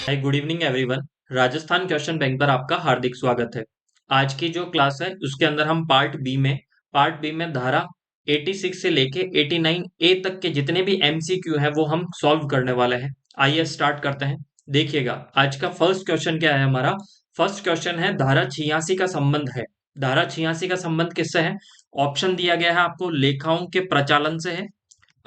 हाय, good evening everyone. Rajasthan question bank पर आपका हार्दिक स्वागत है। आज की जो क्लास है उसके अंदर हम पार्ट बी में धारा 86 से लेके 89 ए तक के जितने भी एमसीक्यू हैं वो हम सॉल्व करने वाले हैं। आइए स्टार्ट करते हैं। देखिएगा, आज का फर्स्ट क्वेश्चन क्या है हमारा। फर्स्ट क्वेश्चन है धारा 86 का संबंध है। धारा 86 का संबंध किससे है? ऑप्शन दिया गया है आपको, लेखाओं के प्रचालन से है,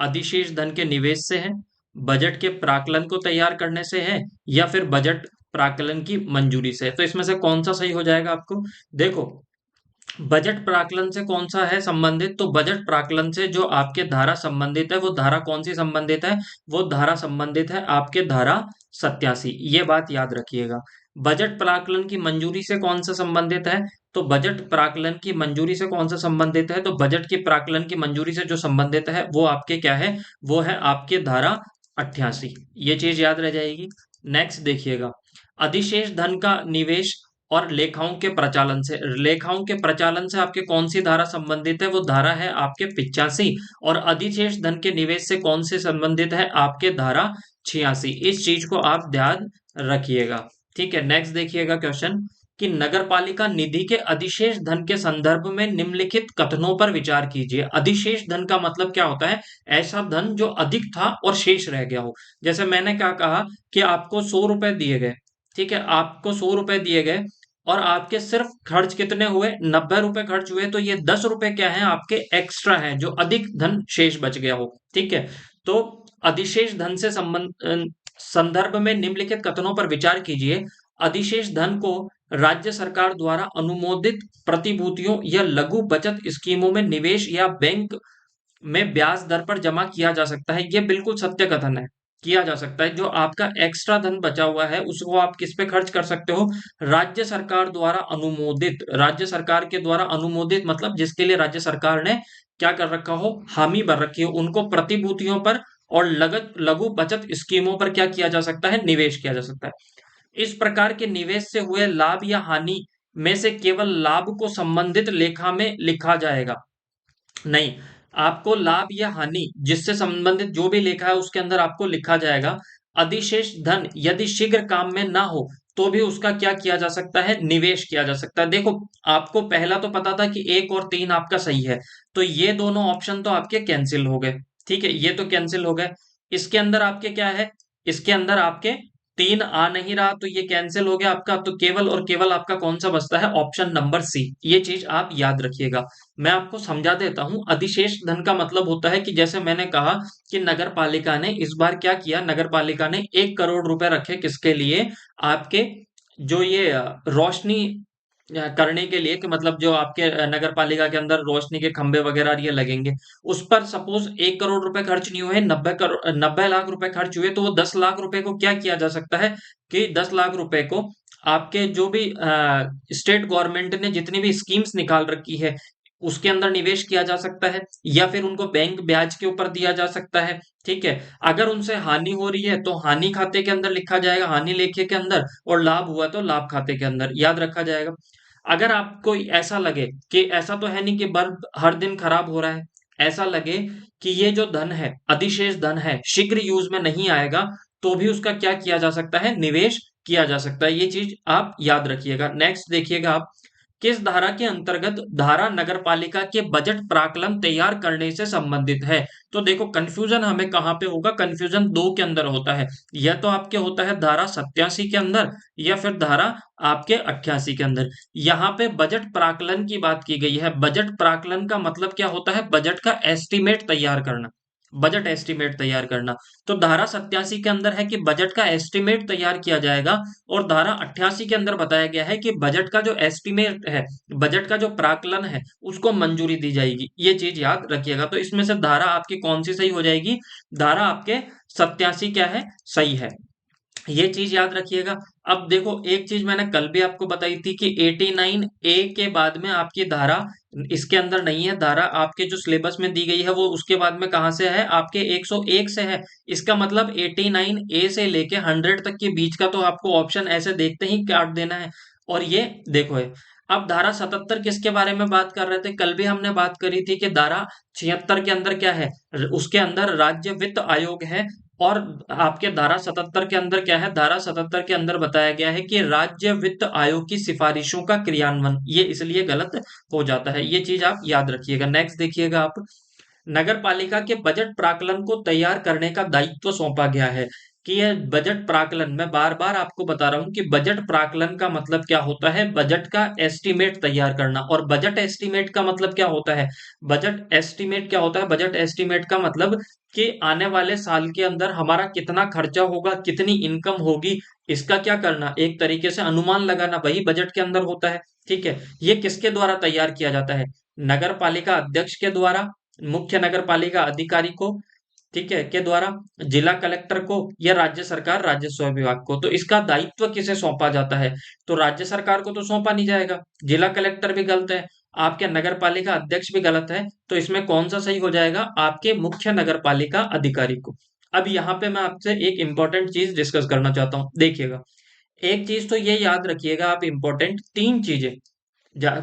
अधिशेष धन के निवेश से है, बजट के प्राक्कलन को तैयार करने से है, या फिर बजट प्राक्कलन की मंजूरी से है। तो इसमें से कौन सा सही हो जाएगा आपको? देखो, बजट प्राक्कलन से कौन सा है संबंधित? तो बजट प्राक्कलन से जो आपके धारा संबंधित है वो धारा कौन सी संबंधित है? वो धारा संबंधित है आपके धारा 87। ये बात याद रखिएगा। बजट प्राक्कलन की मंजूरी से कौन सा संबंधित है? तो बजट प्राक्कलन की मंजूरी से कौन सा संबंधित है? तो बजट की प्राक्कलन की मंजूरी से जो संबंधित है वो आपके क्या है? वो है आपके धारा 88। ये चीज याद रह जाएगी। नेक्स्ट देखिएगा, अधिशेष धन का निवेश और लेखाओं के प्रचालन से आपके कौन सी धारा संबंधित है? वो धारा है आपके 85। और अधिशेष धन के निवेश से कौन से संबंधित है? आपके धारा 86। इस चीज को आप ध्यान रखिएगा। ठीक है, नेक्स्ट देखिएगा क्वेश्चन कि नगरपालिका निधि के अधिशेष धन के संदर्भ में निम्नलिखित कथनों पर विचार कीजिए। अधिशेष धन का मतलब क्या होता है? ऐसा धन जो अधिक था और शेष रह गया हो। जैसे मैंने क्या कहा कि आपको 100 रुपए दिए गए। ठीक है, आपको 100 रुपए दिए गए और आपके सिर्फ खर्च कितने हुए? 90 रुपए खर्च हुए। तो ये 10 रुपए क्या है? आपके एक्स्ट्रा है, जो अधिक धन शेष बच गया हो। ठीक है, तो अधिशेष धन से संदर्भ में निम्नलिखित कथनों पर विचार कीजिए। अधिशेष धन को राज्य सरकार द्वारा अनुमोदित प्रतिभूतियों या लघु बचत स्कीमों में निवेश या बैंक में ब्याज दर पर जमा किया जा सकता है। ये बिल्कुल सत्य कथन है। किया जा सकता है। जो आपका एक्स्ट्रा धन बचा हुआ है उसको आप किस पे खर्च कर सकते हो? राज्य सरकार द्वारा अनुमोदित, राज्य सरकार के द्वारा अनुमोदित मतलब जिसके लिए राज्य सरकार ने क्या कर रखा हो? हामी भर रखी हो, उनको प्रतिभूतियों पर और लघु बचत स्कीमों पर क्या किया जा सकता है? निवेश किया जा सकता है। इस प्रकार के निवेश से हुए लाभ या हानि में से केवल लाभ को संबंधित लेखा में लिखा जाएगा। नहीं, आपको लाभ या हानि जिससे संबंधित जो भी लेखा है उसके अंदर आपको लिखा जाएगा। अधिशेष धन यदि शीघ्र काम में ना हो तो भी उसका क्या किया जा सकता है? निवेश किया जा सकता है। देखो, आपको पहला तो पता था कि 1 और 3 आपका सही है, तो ये दोनों ऑप्शन तो आपके कैंसिल हो गए। ठीक है, ये तो कैंसिल हो गए। इसके अंदर आपके क्या है? इसके अंदर आपके 3 आ नहीं रहा, तो ये कैंसिल हो गया आपका। तो केवल और केवल आपका कौन सा बचता है? Option number C. ये चीज आप याद रखिएगा। मैं आपको समझा देता हूं। अधिशेष धन का मतलब होता है कि जैसे मैंने कहा कि नगर पालिका ने इस बार क्या किया? नगर पालिका ने 1 करोड़ रुपए रखे किसके लिए? आपके जो ये रोशनी करने के लिए, कि मतलब जो आपके नगर पालिका के अंदर रोशनी के खंभे वगैरह ये लगेंगे, उस पर सपोज 1 करोड़ रुपए खर्च नहीं हुए, 90 लाख रुपए खर्च हुए, तो वो 10 लाख रुपए को क्या किया जा सकता है कि 10 लाख रुपए को आपके जो भी स्टेट गवर्नमेंट ने जितनी भी स्कीम्स निकाल रखी है उसके अंदर निवेश किया जा सकता है, या फिर उनको बैंक ब्याज के ऊपर दिया जा सकता है। ठीक है, अगर उनसे हानि हो रही है तो हानि खाते के अंदर लिखा जाएगा, हानि लेखे के अंदर, और लाभ हुआ तो लाभ खाते के अंदर याद रखा जाएगा। अगर आपको ऐसा लगे कि ऐसा तो है नहीं कि बल्ब हर दिन खराब हो रहा है, ऐसा लगे कि ये जो धन है, अधिशेष धन है, शीघ्र यूज में नहीं आएगा, तो भी उसका क्या किया जा सकता है? निवेश किया जा सकता है। ये चीज आप याद रखिएगा। नेक्स्ट देखिएगा आप, किस धारा के अंतर्गत धारा नगरपालिका के बजट प्राक्कलन तैयार करने से संबंधित है? तो देखो, कंफ्यूजन हमें कहाँ पे होगा? कंफ्यूजन दो के अंदर होता है। या तो आपके होता है धारा 87 के अंदर, या फिर धारा आपके 88 के अंदर। यहाँ पे बजट प्राक्कलन की बात की गई है। बजट प्राक्कलन का मतलब क्या होता है? बजट का एस्टिमेट तैयार करना। बजट एस्टिमेट तैयार करना। तो धारा 87 के अंदर है कि बजट का एस्टिमेट तैयार किया जाएगा, और धारा 88 के अंदर बताया गया है कि बजट का जो एस्टिमेट है, बजट का जो प्राक्कलन है, उसको मंजूरी दी जाएगी। ये चीज याद रखिएगा। तो इसमें से धारा आपकी कौन सी सही हो जाएगी? धारा आपके 87 क्या है? सही है। ये चीज याद रखिएगा। अब देखो, एक चीज मैंने कल भी आपको बताई थी कि 89 ए के बाद में आपकी धारा इसके अंदर नहीं है। धारा आपके जो सिलेबस में दी गई है वो उसके बाद में कहां से है? आपके 101 से है। इसका मतलब 89 ए से लेके 100 तक के बीच का तो आपको ऑप्शन ऐसे देखते ही काट देना है। और ये देखो है। अब धारा 77 किसके बारे में बात कर रहे थे? कल भी हमने बात करी थी कि धारा 76 के अंदर क्या है? उसके अंदर राज्य वित्त आयोग है। और आपके धारा 77 के अंदर क्या है, धारा 77 के अंदर बताया गया है कि राज्य वित्त आयोग की सिफारिशों का क्रियान्वयन, ये इसलिए गलत हो जाता है, ये चीज आप याद रखिएगा। नेक्स्ट देखिएगा आप, नगर पालिका के बजट प्राकलन को तैयार करने का दायित्व सौंपा गया है। कि यह बजट प्राकलन, मैं बार बार आपको बता रहा हूं कि बजट प्राकलन का मतलब क्या होता है, बजट का एस्टीमेट तैयार करना। और बजट एस्टीमेट का मतलब क्या होता है, बजट एस्टीमेट क्या होता है, बजट एस्टीमेट का मतलब कि आने वाले साल के अंदर हमारा कितना खर्चा होगा, कितनी इनकम होगी, इसका क्या करना, एक तरीके से अनुमान लगाना, वही बजट के अंदर होता है। ठीक है, ये किसके द्वारा तैयार किया जाता है, नगर पालिका अध्यक्ष के द्वारा, मुख्य नगर पालिका अधिकारी को, ठीक है, के द्वारा, जिला कलेक्टर को, या राज्य सरकार राजस्व विभाग को। तो इसका दायित्व किसे सौंपा जाता है, तो राज्य सरकार को तो सौंपा नहीं जाएगा, जिला कलेक्टर भी गलत है, आपके नगर पालिका अध्यक्ष भी गलत है, तो इसमें कौन सा सही हो जाएगा, आपके मुख्य नगर पालिका अधिकारी को। अब यहाँ पे मैं आपसे एक इंपॉर्टेंट चीज डिस्कस करना चाहता हूँ, देखिएगा। एक चीज तो ये याद रखिएगा आप, इंपॉर्टेंट तीन चीजें,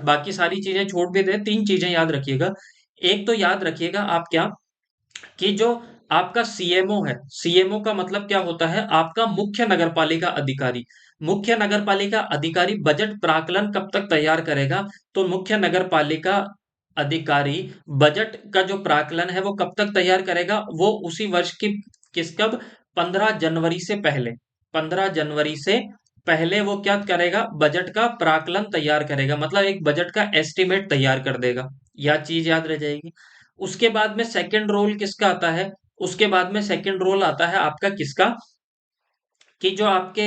बाकी सारी चीजें छोड़ भी दे, तीन चीजें याद रखिएगा। एक तो याद रखिएगा आप क्या, कि जो आपका सीएमओ है, सीएमओ का मतलब क्या होता है, आपका मुख्य नगरपालिका अधिकारी। मुख्य नगरपालिका अधिकारी बजट प्राकलन कब तक तैयार करेगा, तो मुख्य नगरपालिका अधिकारी बजट का जो प्राकलन है वो कब तक तैयार करेगा, वो उसी वर्ष की, किस कब, 15 जनवरी से पहले, 15 जनवरी से पहले वो क्या करेगा, बजट का प्राकलन तैयार करेगा, मतलब एक बजट का एस्टिमेट तैयार कर देगा। यह चीज याद रह जाएगी। उसके बाद में सेकंड रोल किसका आता है, उसके बाद में सेकंड रोल आता है आपका किसका, कि जो आपके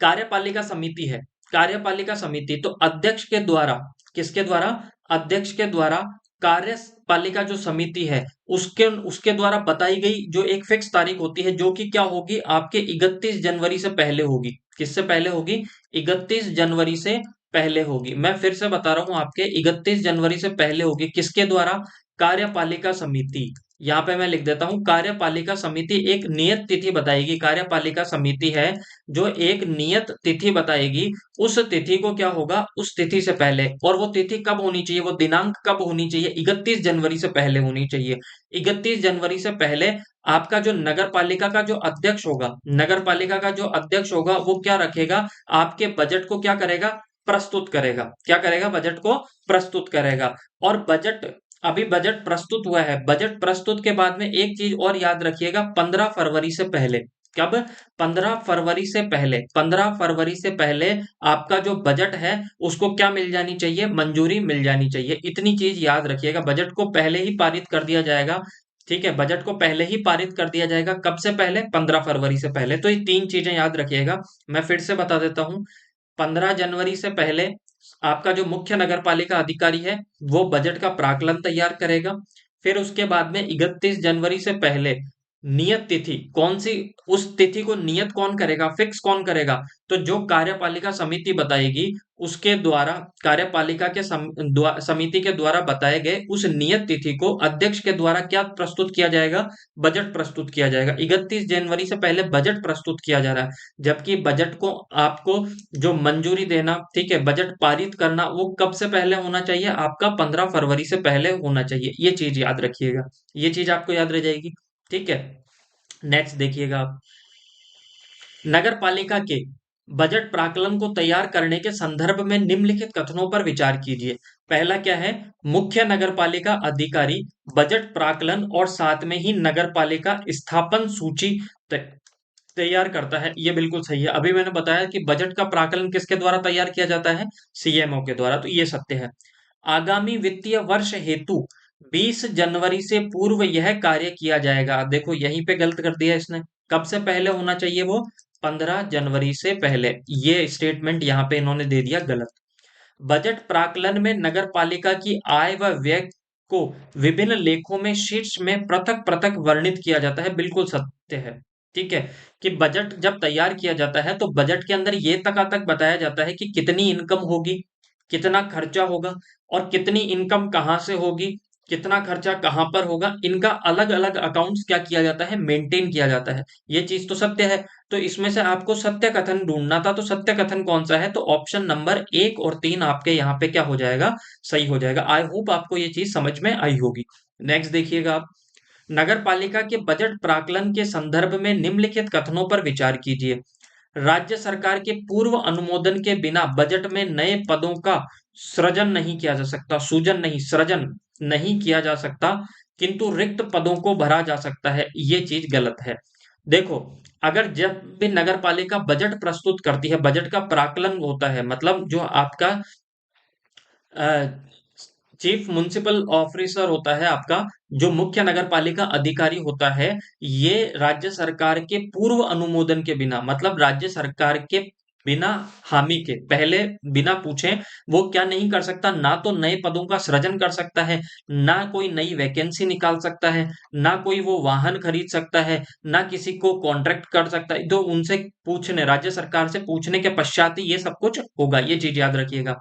कार्यपालिका समिति है, कार्यपालिका समिति, तो अध्यक्ष के द्वारा, किसके द्वारा, अध्यक्ष के द्वारा कार्यपालिका जो समिति है, उसके उसके द्वारा बताई गई जो एक फिक्स तारीख होती है, जो कि क्या होगी, आपके 31 जनवरी से पहले होगी। किससे पहले होगी, 31 जनवरी से पहले होगी। मैं फिर से बता रहा हूं, आपके 31 जनवरी से पहले होगी, किसके द्वारा, कार्यपालिका समिति। यहाँ पे मैं लिख देता हूं, कार्यपालिका समिति एक नियत तिथि बताएगी, कार्यपालिका समिति है जो एक नियत तिथि बताएगी, उस तिथि को क्या होगा, उस तिथि से पहले, और वो तिथि कब होनी चाहिए, वो दिनांक कब होनी चाहिए, 31 जनवरी से पहले होनी चाहिए। 31 जनवरी से पहले आपका जो नगर पालिका का जो अध्यक्ष होगा, नगर पालिका का जो अध्यक्ष होगा, वो क्या रखेगा, आपके बजट को क्या करेगा, प्रस्तुत करेगा, क्या करेगा, बजट को प्रस्तुत करेगा। और बजट, अभी बजट प्रस्तुत हुआ है, बजट प्रस्तुत के बाद में एक चीज और याद रखिएगा, 15 फरवरी से पहले, कब, 15 फरवरी से पहले, 15 फरवरी से पहले आपका जो बजट है उसको क्या मिल जानी चाहिए, मंजूरी मिल जानी चाहिए। इतनी चीज याद रखिएगा, बजट को पहले ही पारित कर दिया जाएगा। ठीक है, बजट को पहले ही पारित कर दिया जाएगा, कब से पहले, 15 फरवरी से पहले। तो ये तीन चीजें याद रखिएगा। मैं फिर से बता देता हूं, 15 जनवरी से पहले आपका जो मुख्य नगर पालिका अधिकारी है वो बजट का प्राकलन तैयार करेगा। फिर उसके बाद में 31 जनवरी से पहले नियत तिथि कौन सी, उस तिथि को नियत कौन करेगा, फिक्स कौन करेगा, तो जो कार्यपालिका समिति बताएगी उसके द्वारा, कार्यपालिका के समिति के द्वारा बताए गए उस नियत तिथि को अध्यक्ष के द्वारा क्या प्रस्तुत किया जाएगा, बजट प्रस्तुत किया जाएगा। 31 जनवरी से पहले बजट प्रस्तुत किया जा रहा है, जबकि बजट को आपको जो मंजूरी देना, ठीक है, बजट पारित करना, वो कब से पहले होना चाहिए, आपका 15 फरवरी से पहले होना चाहिए। ये चीज याद रखिएगा, ये चीज आपको याद रह जाएगी। ठीक है, नेक्स्ट देखिएगा आप, नगर पालिका के बजट प्राकलन को तैयार करने के संदर्भ में निम्नलिखित कथनों पर विचार कीजिए। पहला क्या है, मुख्य नगर पालिका अधिकारी बजट प्राकलन और साथ में ही नगर पालिका स्थापन सूची तैयार करता है, ये बिल्कुल सही है। अभी मैंने बताया कि बजट का प्राकलन किसके द्वारा तैयार किया जाता है, सीएमओ के द्वारा, तो ये सत्य है। आगामी वित्तीय वर्ष हेतु 20 जनवरी से पूर्व यह कार्य किया जाएगा, देखो यहीं पे गलत कर दिया इसने, कब से पहले होना चाहिए वो, 15 जनवरी से पहले, ये स्टेटमेंट यहाँ पे इन्होंने दे दिया गलत। बजट प्राकलन में नगर पालिका की आय व व्यय को विभिन्न लेखों में शीर्ष में पृथक पृथक वर्णित किया जाता है, बिल्कुल सत्य है। ठीक है, कि बजट जब तैयार किया जाता है तो बजट के अंदर ये तक बताया जाता है कि कितनी इनकम होगी, कितना खर्चा होगा, और कितनी इनकम कहाँ से होगी, कितना खर्चा कहाँ पर होगा, इनका अलग अलग अकाउंट्स क्या किया जाता है, मेंटेन किया जाता है। ये चीज तो सत्य है। तो इसमें से आपको सत्य कथन ढूंढना था, तो सत्य कथन कौन सा है, तो ऑप्शन नंबर 1 और 3 आपके यहाँ पे क्या हो जाएगा, सही हो जाएगा। आई होप आपको ये चीज समझ में आई होगी। नेक्स्ट देखिएगा आप, नगर पालिका के बजट प्राक्कलन के संदर्भ में निम्नलिखित कथनों पर विचार कीजिए। राज्य सरकार के पूर्व अनुमोदन के बिना बजट में नए पदों का सृजन नहीं किया जा सकता, सूजन नहीं, सृजन नहीं किया जा सकता, किंतु रिक्त पदों को भरा जा सकता है। ये चीज गलत है। देखो, अगर जब भी नगर पालिका बजट प्रस्तुत करती है, बजट का प्राक्कलन होता है, मतलब जो आपका चीफ म्युनिसिपल ऑफिसर होता है आपका, जो मुख्य नगर पालिका अधिकारी होता है, ये राज्य सरकार के पूर्व अनुमोदन के बिना, मतलब राज्य सरकार के बिना, हामी के पहले, बिना पूछे वो क्या नहीं कर सकता, ना तो नए पदों का सृजन कर सकता है, ना कोई नई वैकेंसी निकाल सकता है, ना कोई वो वाहन खरीद सकता है, ना किसी को कॉन्ट्रैक्ट कर सकता है। तो उनसे पूछने, राज्य सरकार से पूछने के पश्चात ही ये सब कुछ होगा, ये चीज याद रखिएगा।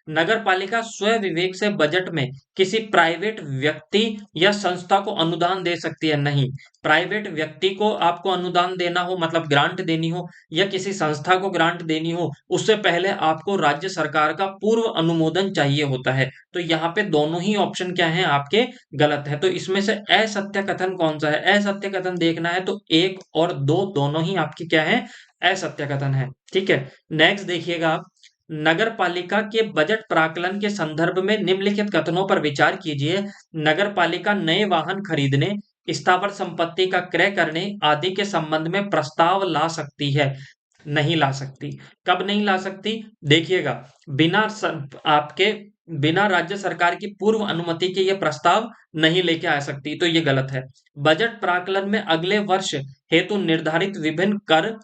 नगर पालिका स्व विवेक से बजट में किसी प्राइवेट व्यक्ति या संस्था को अनुदान दे सकती है? नहीं। प्राइवेट व्यक्ति को आपको अनुदान देना हो, मतलब ग्रांट देनी हो, या किसी संस्था को ग्रांट देनी हो, उससे पहले आपको राज्य सरकार का पूर्व अनुमोदन चाहिए होता है। तो यहाँ पे दोनों ही ऑप्शन क्या है आपके, गलत है। तो इसमें से असत्य कथन कौन सा है? असत्य कथन देखना है तो 1 और 2 दोनों ही आपकी क्या है, असत्य कथन है। ठीक है, नेक्स्ट देखिएगा आप। नगर पालिका के बजट प्राक्कलन के संदर्भ में निम्नलिखित कथनों पर विचार कीजिए। नगर पालिका नए वाहन खरीदने, स्थावर संपत्ति का क्रय करने आदि के संबंध में प्रस्ताव ला सकती है? नहीं ला सकती। कब नहीं ला सकती? देखिएगा, आपके बिना राज्य सरकार की पूर्व अनुमति के ये प्रस्ताव नहीं लेके आ सकती, तो ये गलत है। बजट प्राक्कलन में अगले वर्ष हेतु निर्धारित विभिन्न कर,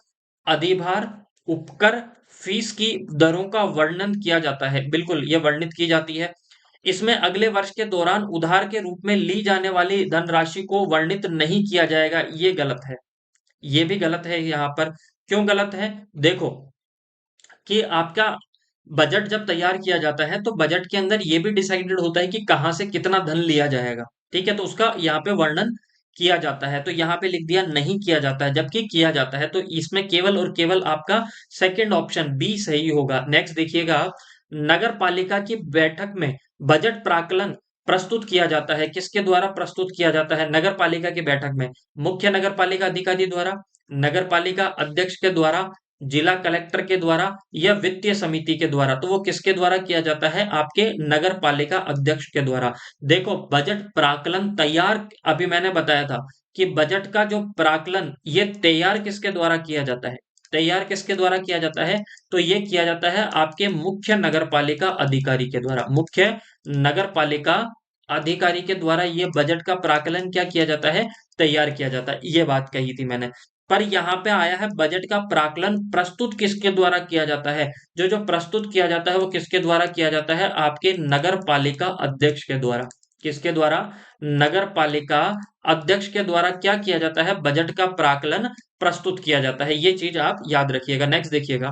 अधिभार, उपकर, फीस की दरों का वर्णन किया जाता है। बिल्कुल, ये वर्णित की जाती है। इसमें अगले वर्ष के दौरान उधार के रूप में ली जाने वाली धनराशि को वर्णित नहीं किया जाएगा। ये गलत है। ये भी गलत है यहाँ पर। क्यों गलत है? देखो, कि आपका बजट जब तैयार किया जाता है तो बजट के अंदर ये भी डिसाइडेड होता है कि कहाँ से कितना धन लिया जाएगा। ठीक है, तो उसका यहाँ पे वर्णन किया जाता है। तो यहाँ पे लिख दिया नहीं किया जाता है, जबकि किया जाता है। तो इसमें केवल और केवल आपका सेकंड ऑप्शन बी सही होगा। नेक्स्ट देखिएगा आप। नगर पालिका की बैठक में बजट प्राक्कलन प्रस्तुत किया जाता है, किसके द्वारा प्रस्तुत किया जाता है नगर पालिका की बैठक में? मुख्य नगर पालिका अधिकारी द्वारा, नगर पालिका अध्यक्ष के द्वारा, जिला कलेक्टर के द्वारा, या वित्तीय समिति के द्वारा? तो वो किसके द्वारा किया जाता है? आपके नगर पालिका अध्यक्ष के द्वारा। देखो, बजट प्राक्कलन तैयार, अभी मैंने बताया था कि बजट का जो प्राक्कलन ये तैयार किसके द्वारा किया जाता है? तैयार किसके द्वारा किया जाता है? तो ये किया जाता है आपके मुख्य नगर पालिका अधिकारी के द्वारा। मुख्य नगर पालिका अधिकारी के द्वारा ये बजट का प्राक्कलन क्या किया जाता है? तैयार किया जाता है। ये बात कही थी मैंने। पर यहाँ पे आया है बजट का प्राक्कलन प्रस्तुत किसके द्वारा किया जाता है? जो जो प्रस्तुत किया जाता है वो किसके द्वारा किया जाता है? आपके नगर पालिका अध्यक्ष के द्वारा। किसके द्वारा? नगर पालिका अध्यक्ष के द्वारा क्या किया जाता है? बजट का प्राक्कलन प्रस्तुत किया जाता है। ये चीज आप याद रखिएगा। नेक्स्ट देखिएगा।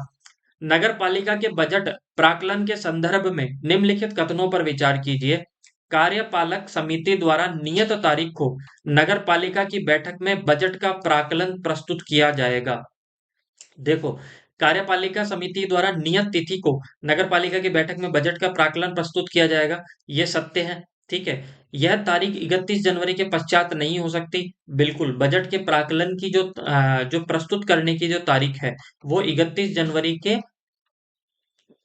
नगर पालिका के बजट प्राक्कलन के संदर्भ में निम्नलिखित कथनों पर विचार कीजिए। कार्यपालक समिति द्वारा नियत तारीख को नगर पालिका की बैठक में बजट का प्राक्कलन प्रस्तुत किया जाएगा। देखो, कार्यपालिका समिति द्वारा नियत तिथि को नगर पालिका की बैठक में बजट का प्राक्कलन प्रस्तुत किया जाएगा, ये सत्य है। ठीक है, यह तारीख 31 जनवरी के पश्चात नहीं हो सकती। बिल्कुल, बजट के प्राक्कलन की जो प्रस्तुत करने की जो तारीख है वो 31 जनवरी के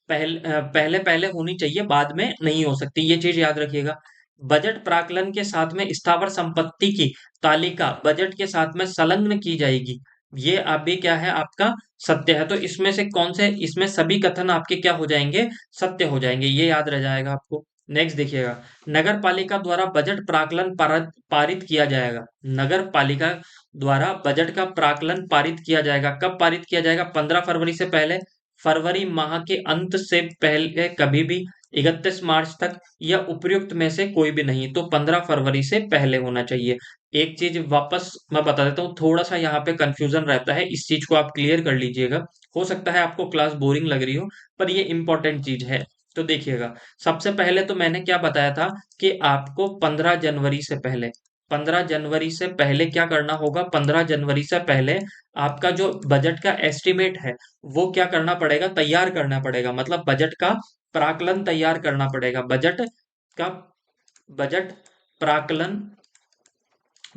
पहले पहले होनी चाहिए, बाद में नहीं हो सकती। ये चीज याद रखिएगा। बजट प्राक्कलन के साथ में स्थावर संपत्ति की तालिका बजट के साथ में संलग्न की जाएगी। ये अभी क्या है आपका, सत्य है। तो इसमें से कौन से, इसमें सभी कथन आपके क्या हो जाएंगे, सत्य हो जाएंगे। ये याद रह जाएगा आपको। नेक्स्ट देखिएगा। नगर पालिका द्वारा बजट प्राक्कलन पारित किया जाएगा। नगर पालिका द्वारा बजट का प्राक्कलन पारित किया जाएगा। कब पारित किया जाएगा? 15 फरवरी से पहले, फरवरी माह के अंत से पहले कभी भी, 31 मार्च तक, या उपयुक्त में से कोई भी नहीं। तो 15 फरवरी से पहले होना चाहिए। एक चीज वापस मैं बता देता हूँ, थोड़ा सा यहाँ पे कंफ्यूजन रहता है, इस चीज को आप क्लियर कर लीजिएगा। हो सकता है आपको क्लास बोरिंग लग रही हो, पर ये इंपॉर्टेंट चीज है। तो देखिएगा, सबसे पहले तो मैंने क्या बताया था कि आपको 15 जनवरी से पहले, 15 जनवरी से पहले क्या करना होगा? 15 जनवरी से पहले आपका जो बजट का एस्टिमेट है वो क्या करना पड़ेगा? तैयार करना पड़ेगा। मतलब बजट का प्राक्कलन तैयार करना पड़ेगा। बजट का, बजट प्राक्कलन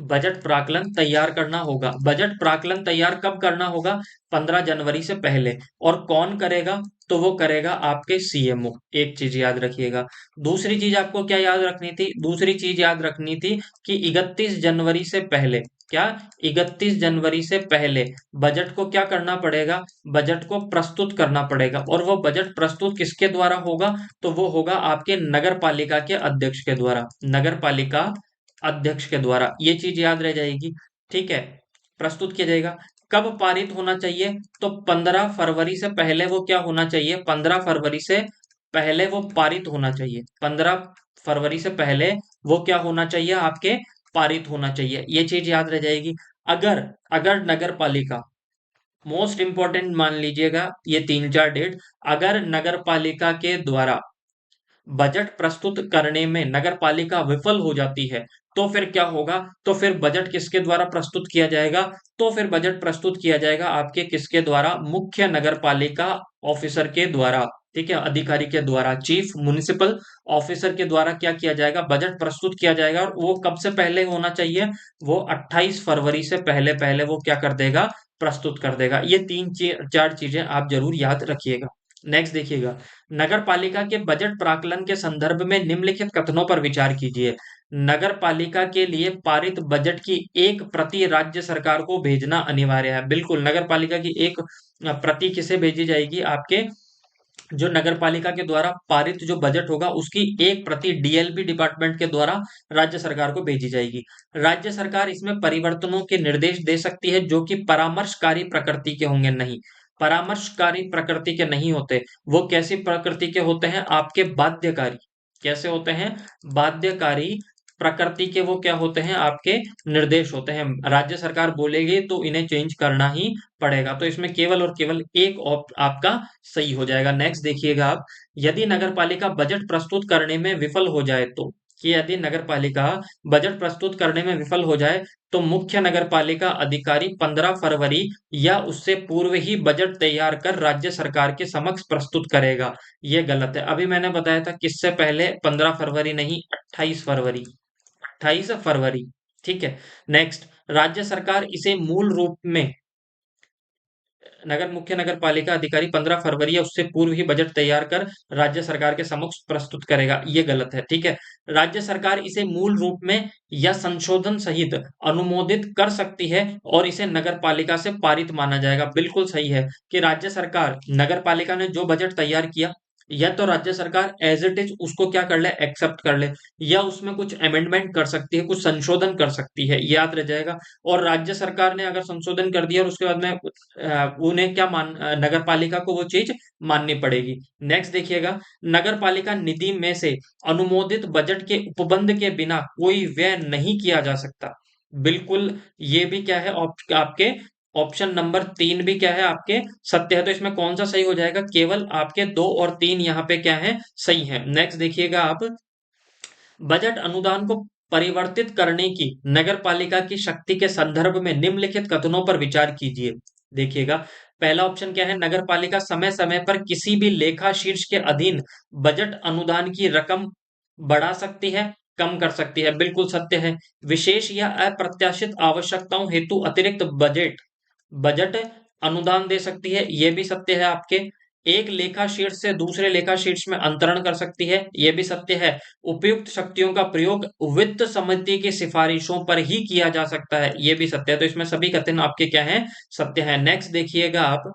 बजट प्राक्कलन तैयार करना होगा। बजट प्राक्कलन तैयार कब करना होगा? 15 जनवरी से पहले। और कौन करेगा? तो वो करेगा आपके सीएमओ। एक चीज याद रखिएगा। दूसरी चीज आपको क्या याद रखनी थी? दूसरी चीज याद रखनी थी कि 31 जनवरी से पहले, क्या, 31 जनवरी से पहले बजट को क्या करना पड़ेगा? बजट को प्रस्तुत करना पड़ेगा। और वो बजट प्रस्तुत किसके द्वारा होगा? तो वो होगा आपके नगर पालिका के अध्यक्ष के द्वारा। नगर पालिका अध्यक्ष के द्वारा, ये चीज याद रह जाएगी। ठीक है, प्रस्तुत किया जाएगा। कब पारित होना चाहिए? तो 15 फरवरी से पहले वो क्या होना चाहिए? 15 फरवरी से पहले वो पारित होना चाहिए। 15 फरवरी से पहले वो क्या होना चाहिए? आपके पारित होना चाहिए। ये चीज याद रह जाएगी। अगर अगर नगर पालिका, मोस्ट इंपॉर्टेंट मान लीजिएगा ये 3 4 डेट, अगर नगर पालिका के द्वारा बजट प्रस्तुत करने में नगर पालिका विफल हो जाती है, तो फिर क्या होगा? तो फिर बजट किसके द्वारा प्रस्तुत किया जाएगा? तो फिर बजट प्रस्तुत किया जाएगा आपके किसके द्वारा? मुख्य नगर पालिका ऑफिसर के द्वारा। ठीक है, अधिकारी के द्वारा, चीफ म्युनिसिपल ऑफिसर के द्वारा क्या किया जाएगा? बजट प्रस्तुत किया जाएगा। और वो कब से पहले होना चाहिए? वो 28 फरवरी से पहले पहले वो क्या कर देगा? प्रस्तुत कर देगा। ये 3 4 चीजें आप जरूर याद रखिएगा। नेक्स्ट देखिएगा, नगर पालिका के बजट प्राक्कलन के संदर्भ में निम्नलिखित कथनों पर विचार कीजिए। नगर पालिका के लिए पारित बजट की एक प्रति राज्य सरकार को भेजना अनिवार्य है। बिल्कुल, नगर पालिका की एक प्रति किसे भेजी जाएगी? आपके जो नगर पालिका के द्वारा पारित जो बजट होगा उसकी एक प्रति डीएलबी डिपार्टमेंट के द्वारा राज्य सरकार को भेजी जाएगी। राज्य सरकार इसमें परिवर्तनों के निर्देश दे सकती है जो कि परामर्शकारी प्रकृति के होंगे। नहीं, परामर्शकारी प्रकृति के नहीं होते। वो कैसी प्रकृति के होते हैं? आपके बाध्यकारी। कैसे होते हैं? बाध्यकारी प्रकृति के वो क्या होते हैं? आपके निर्देश होते हैं। राज्य सरकार बोलेगी तो इन्हें चेंज करना ही पड़ेगा। तो इसमें केवल और केवल एक आपका सही हो जाएगा। नेक्स्ट देखिएगा आप, यदि नगरपालिका बजट प्रस्तुत करने में विफल हो जाए तो, कि यदि नगरपालिका बजट प्रस्तुत करने में विफल हो जाए तो मुख्य नगरपालिका अधिकारी 15 फरवरी या उससे पूर्व ही बजट तैयार कर राज्य सरकार के समक्ष प्रस्तुत करेगा। ये गलत है। अभी मैंने बताया था किससे पहले? 15 फरवरी नहीं, 28 फरवरी। 28 फरवरी। ठीक है। नेक्स्ट, राज्य सरकार इसे मूल रूप में मुख्य नगर पालिका अधिकारी 15 फरवरी या उससे पूर्व ही बजट तैयार कर राज्य सरकार के समक्ष प्रस्तुत करेगा। ये गलत है। ठीक है, राज्य सरकार इसे मूल रूप में या संशोधन सहित अनुमोदित कर सकती है और इसे नगर पालिका से पारित माना जाएगा। बिल्कुल सही है कि राज्य सरकार, नगर पालिका ने जो बजट तैयार किया, या तो राज्य सरकार एज इट इज उसको क्या कर ले? एक्सेप्ट कर ले, या उसमें कुछ अमेंडमेंट कर सकती है, कुछ संशोधन कर सकती है। याद रह जाएगा। और राज्य सरकार ने अगर संशोधन कर दिया और उसके बाद में उन्हें क्या नगर पालिका को वो चीज माननी पड़ेगी। नेक्स्ट देखिएगा, नगर पालिका निधि में से अनुमोदित बजट के उपबंध के बिना कोई व्यय नहीं किया जा सकता। बिल्कुल, ये भी क्या है? आपके ऑप्शन नंबर 3 भी क्या है? आपके सत्य है। तो इसमें कौन सा सही हो जाएगा? केवल आपके 2 और 3 यहाँ पे क्या है? सही है। नेक्स्ट देखिएगा आप, बजट अनुदान को परिवर्तित करने की नगर पालिका की शक्ति के संदर्भ में निम्नलिखित कथनों पर विचार कीजिए। देखिएगा, पहला ऑप्शन क्या है? नगर पालिका समय समय पर किसी भी लेखा शीर्ष के अधीन बजट अनुदान की रकम बढ़ा सकती है, कम कर सकती है। बिल्कुल सत्य है। विशेष या अप्रत्याशित आवश्यकताओं हेतु अतिरिक्त बजट बजट अनुदान दे सकती है। यह भी सत्य है। आपके एक लेखा शीर्ष से दूसरे लेखा शीर्ष में अंतरण कर सकती है। यह भी सत्य है। उपयुक्त शक्तियों का प्रयोग वित्त समिति की सिफारिशों पर ही किया जा सकता है। यह भी सत्य है। तो इसमें सभी कथन आपके क्या हैं? सत्य है। नेक्स्ट देखिएगा आप,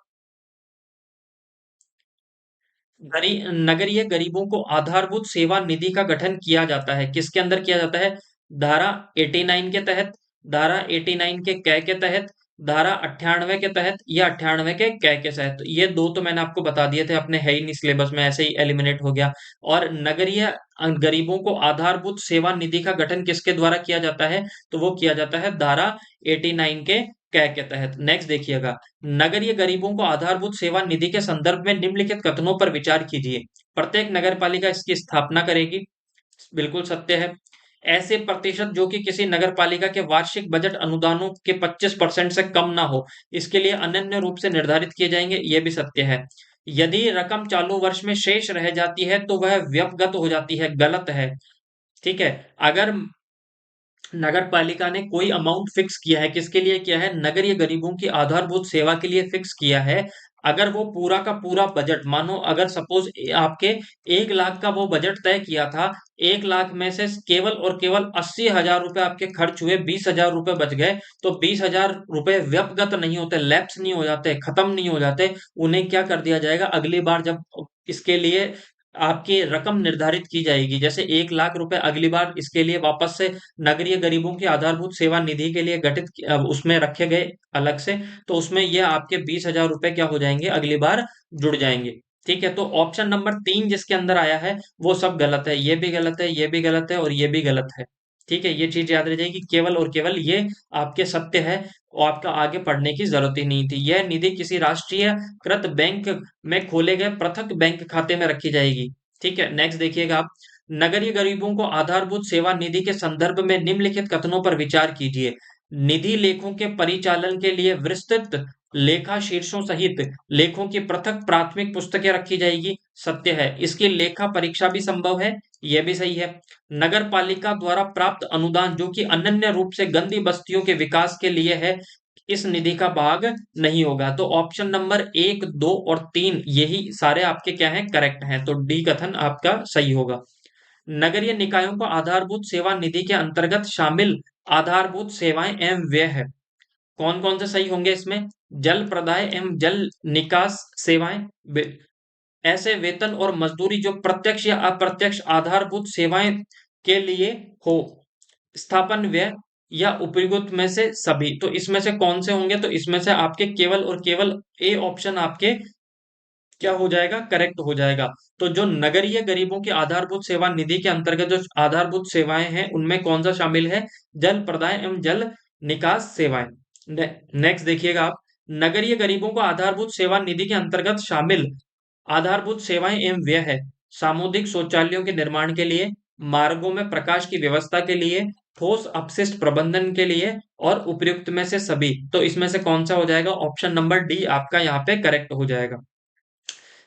नगरीय गरीबों को आधारभूत सेवा निधि का गठन किया जाता है। किसके अंदर किया जाता है? धारा 89 के तहत, धारा 89 के कै के तहत, धारा 98 के तहत या 98 के कै के तहत। ये दो तो मैंने आपको बता दिए थे, अपने है ही नहीं सिलेबस में, ऐसे ही एलिमिनेट हो गया। और नगरीय गरीबों को आधारभूत सेवा निधि का गठन किसके द्वारा किया जाता है? तो वो किया जाता है धारा 89 के कै के तहत। नेक्स्ट देखिएगा, नगरीय गरीबों को आधारभूत सेवा निधि के संदर्भ में निम्नलिखित कथनों पर विचार कीजिए। प्रत्येक नगर पालिका इसकी स्थापना करेगी। बिल्कुल सत्य है। ऐसे प्रतिशत जो कि किसी नगर पालिका के वार्षिक बजट अनुदानों के 25% से कम ना हो, इसके लिए अनन्य रूप से निर्धारित किए जाएंगे। यह भी सत्य है। यदि रकम चालू वर्ष में शेष रह जाती है तो वह व्यपगत हो जाती है। गलत है। ठीक है। अगर नगर पालिका ने कोई अमाउंट फिक्स किया है, किसके लिए किया है? नगरीय गरीबों की आधारभूत सेवा के लिए फिक्स किया है। अगर वो पूरा का पूरा बजट, मानो अगर सपोज आपके 1 लाख का वो बजट तय किया था, 1 लाख में से केवल और केवल 80,000 रुपए आपके खर्च हुए, 20,000 रुपए बच गए, तो 20,000 रुपए व्यपगत नहीं होते, लैप्स नहीं हो जाते, खत्म नहीं हो जाते। उन्हें क्या कर दिया जाएगा, अगली बार जब इसके लिए आपकी रकम निर्धारित की जाएगी, जैसे 1 लाख रुपए अगली बार इसके लिए वापस से नगरीय गरीबों की आधारभूत सेवा निधि के लिए उसमें रखे गए अलग से, तो उसमें ये आपके 20,000 रुपए क्या हो जाएंगे, अगली बार जुड़ जाएंगे। ठीक है, तो ऑप्शन नंबर 3 जिसके अंदर आया है वो सब गलत है, ये भी गलत है, ये भी गलत है और ये भी गलत है। ठीक है, ये चीज याद रह जाएगी, केवल और केवल ये आपके सत्य है और आपका आगे पढ़ने की जरूरत ही नहीं थी। यह निधि किसी राष्ट्रीयकृत बैंक में खोले गए पृथक बैंक खाते में रखी जाएगी। ठीक है, नेक्स्ट देखिएगा आप, नगरीय गरीबों को आधारभूत सेवा निधि के संदर्भ में निम्नलिखित कथनों पर विचार कीजिए। निधि लेखों के परिचालन के लिए विस्तृत लेखा शीर्षों सहित लेखों की पृथक प्राथमिक पुस्तकें रखी जाएगी। सत्य है, इसकी लेखा परीक्षा भी संभव है, यह भी सही है। नगर पालिका द्वारा प्राप्त अनुदान जो कि अनन्य रूप से गंदी बस्तियों के विकास के लिए है, इस निधि का भाग नहीं होगा। तो ऑप्शन नंबर 1, 2 और 3 यही सारे आपके क्या हैं, करेक्ट हैं। तो डी कथन आपका सही होगा। नगरीय निकायों को आधारभूत सेवा निधि के अंतर्गत शामिल आधारभूत सेवाएं एवं व्यय है। कौन कौन से सही होंगे इसमें? जल प्रदाय एवं जल निकास सेवाएं, ऐसे वेतन और मजदूरी जो प्रत्यक्ष या अप्रत्यक्ष आधारभूत सेवाएं के लिए हो, स्थापन व्यय या उपयुक्त में से सभी। तो इसमें से कौन से होंगे? तो इसमें से आपके केवल और केवल ए ऑप्शन आपके क्या हो जाएगा, करेक्ट हो जाएगा। तो जो नगरीय गरीबों की आधारभूत सेवा निधि के अंतर्गत जो आधारभूत सेवाएं हैं उनमें कौन सा शामिल है? जल प्रदाय एवं जल निकास सेवाएं। नेक्स्ट देखिएगा आप, नगरीय गरीबों को आधारभूत सेवा निधि के अंतर्गत शामिल आधारभूत सेवाएं एवं व्यय है। सामुदायिक शौचालयों के निर्माण के लिए, मार्गों में प्रकाश की व्यवस्था के लिए, ठोस अपशिष्ट प्रबंधन के लिए और उपयुक्त में से सभी। तो इसमें से कौन सा हो जाएगा? ऑप्शन नंबर डी आपका यहाँ पे करेक्ट हो जाएगा।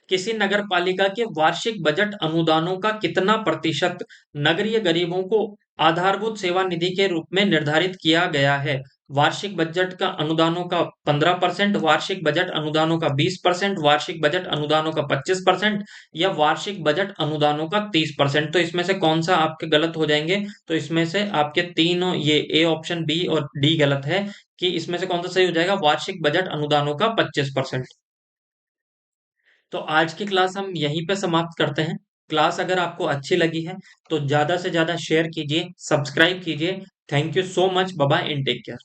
किसी नगर पालिका के वार्षिक बजट अनुदानों का कितना प्रतिशत नगरीय गरीबों को आधारभूत सेवा निधि के रूप में निर्धारित किया गया है? वार्षिक बजट का अनुदानों का 15%, वार्षिक बजट अनुदानों का 20%, वार्षिक बजट अनुदानों का 25% या वार्षिक बजट अनुदानों का 30%। तो इसमें से कौन सा आपके गलत हो जाएंगे? तो इसमें से आपके तीनों, ये ए ऑप्शन, बी और डी गलत है, कि इसमें से कौन सा सही हो जाएगा? वार्षिक बजट अनुदानों का 25%। तो आज की क्लास हम यहीं पे समाप्त करते हैं। क्लास अगर आपको अच्छी लगी है तो ज़्यादा से ज़्यादा शेयर कीजिए, सब्सक्राइब कीजिए। Thank you so much, bye bye and take care.